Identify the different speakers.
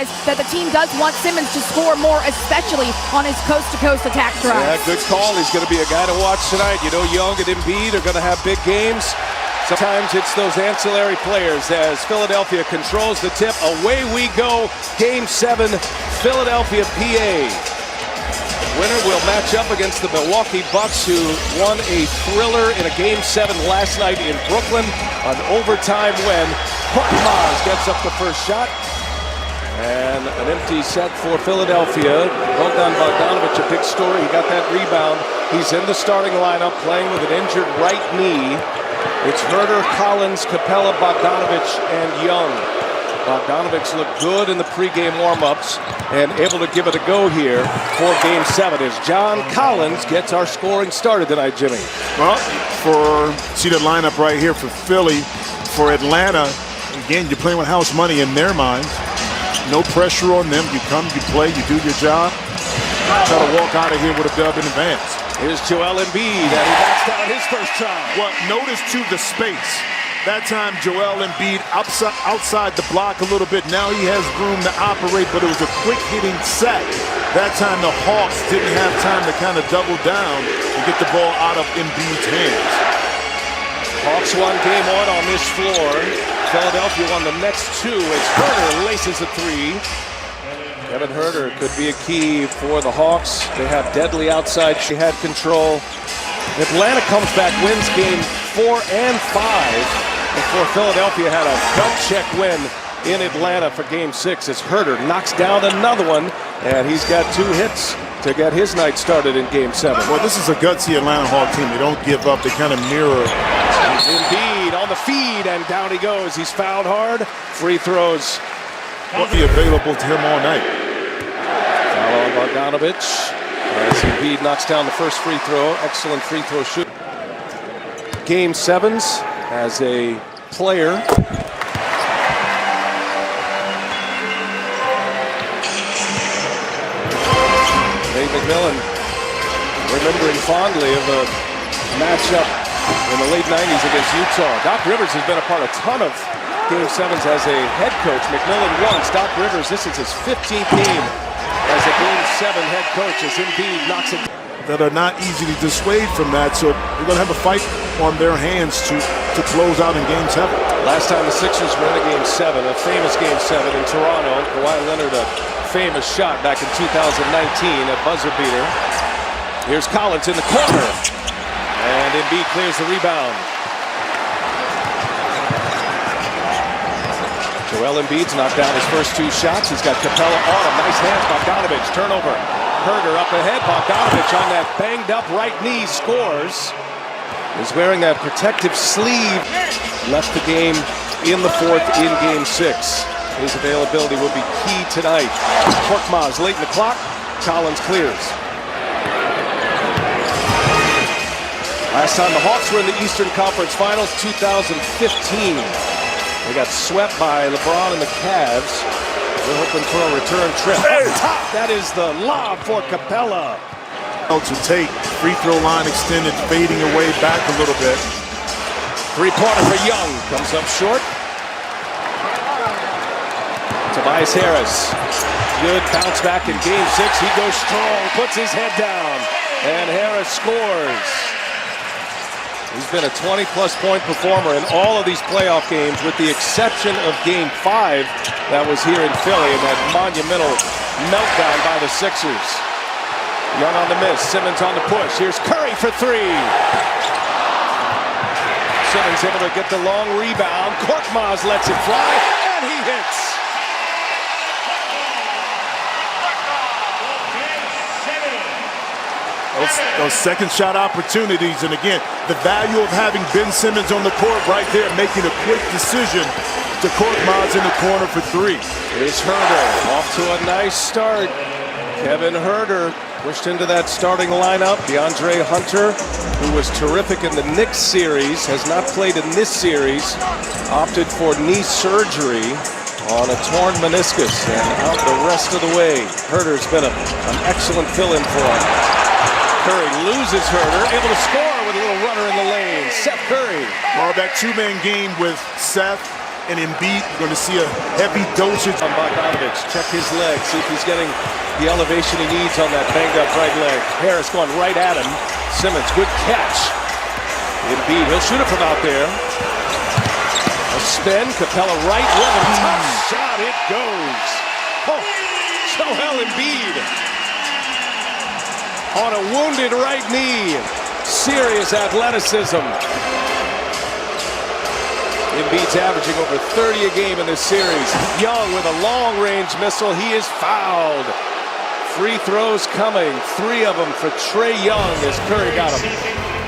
Speaker 1: emphasize that the team does want Simmons to score more, especially on his coast-to-coast attack drives.
Speaker 2: Yeah, good call. He's going to be a guy to watch tonight. You know, Young and Embiid are going to have big games. Sometimes it's those ancillary players as Philadelphia controls the tip. Away we go. Game 7, Philadelphia, PA. Winner will match up against the Milwaukee Bucks, who won a thriller in a Game 7 last night in Brooklyn. An overtime win. Korkmaz gets up the first shot. And an empty set for Philadelphia. Bogdan Bogdanovic, a big story. He got that rebound. He's in the starting lineup playing with an injured right knee. It's Herder, Collins, Capella, Bogdanovic, and Young. Bogdanovic looked good in the pregame warm-ups and able to give it a go here for Game 7 as John Collins gets our scoring started tonight, Jimmy.
Speaker 3: Well, see the lineup right here for Philly. For Atlanta, again, you're playing with house money in their minds. No pressure on them. You come, you play, you do your job. Try to walk out of here with a dub in advance.
Speaker 2: Here's Joel Embiid, and he backs down his first try.
Speaker 3: Well, notice too the space. That time Joel Embiid outside the block a little bit. Now he has room to operate, but it was a quick hitting sack. That time the Hawks didn't have time to kind of double down and get the ball out of Embiid's hands.
Speaker 2: Hawks won game 1 on this floor. Philadelphia won the next 2 as Herder laces a 3. Kevin Herder could be a key for the Hawks. They have deadly outside. She had control. Atlanta comes back, wins game 4 and 5. Before Philadelphia had a gut check win in Atlanta for Game 6 as Herder knocks down another one, and he's got 2 hits to get his night started in Game 7.
Speaker 3: Well, this is a gutsy Atlanta Hawk team. They don't give up. They kind of mirror.
Speaker 2: Indeed, on the feed, and down he goes. He's fouled hard. Free throws
Speaker 3: will be available to him all night.
Speaker 2: Foul on Bogdanovic as Embiid knocks down the first free throw. Excellent free throw shoot. Game 7s as a player. Nate McMillan remembering fondly of a matchup in the late 90s against Utah. Doc Rivers has been a part of a ton of Game 7s as a head coach. McMillan once. Doc Rivers, this is his 15th game as a Game 7 head coach as Embiid knocks it.
Speaker 3: That are not easy to dissuade from that, so they're going to have a fight on their hands to close out in Game 7.
Speaker 2: Last time the Sixers were in a Game 7, a famous Game 7 in Toronto. Kawhi Leonard, a famous shot back in 2019, a buzzer beater. Here's Collins in the corner, and Embiid clears the rebound. Joel Embiid's knocked down his first 2 shots. He's got Capella on him. Nice hands, Bogdanovic. Turnover. Herder up ahead. Bogdanovic on that banged-up right knee scores. He's wearing that protective sleeve. Left the game in the 4th in Game 6. His availability will be key tonight. Korkmaz late in the clock. Collins clears. Last time the Hawks were in the Eastern Conference Finals, 2015. They got swept by LeBron and the Cavs. We're hoping for a return trip. Up top, that is the lob for Capella.
Speaker 3: To take, free throw line extended, fading away back a little bit.
Speaker 2: 3-pointer for Young, comes up short. Tobias Harris, good bounce back in Game 6. He goes strong, puts his head down, and Harris scores. He's been a 20-plus point performer in all of these playoff games, with the exception of Game 5 that was here in Philly in that monumental meltdown by the Sixers. Young on the miss, Simmons on the push. Here's Curry for 3. Simmons able to get the long rebound. Korkmaz lets it fly, and he hits.
Speaker 3: Those second shot opportunities, and again, the value of having Ben Simmons on the court right there, making a quick decision to Korkmaz in the corner for 3.
Speaker 2: Here's Herder, off to a nice start. Kevin Herder pushed into that starting lineup. DeAndre Hunter, who was terrific in the Knicks series, has not played in this series, opted for knee surgery on a torn meniscus and out the rest of the way. Herder's been an excellent fill-in for him. Curry loses Herder, able to score with a little runner in the lane. Seth Curry.
Speaker 3: Well, that 2-man game with Seth and Embiid, you're going to see a heavy dosage.
Speaker 2: Bogdanovich, check his leg, see if he's getting the elevation he needs on that banged-up right leg. Harris going right at him. Simmons, good catch. Embiid, he'll shoot it from out there. A spin, Capella right with him. Tough shot, it goes. Oh, Joel Embiid on a wounded right knee. Serious athleticism. Embiid's averaging over 30 a game in this series. Young with a long-range missile. He is fouled. Free throws coming. 3 of them for Trae Young as Curry got him.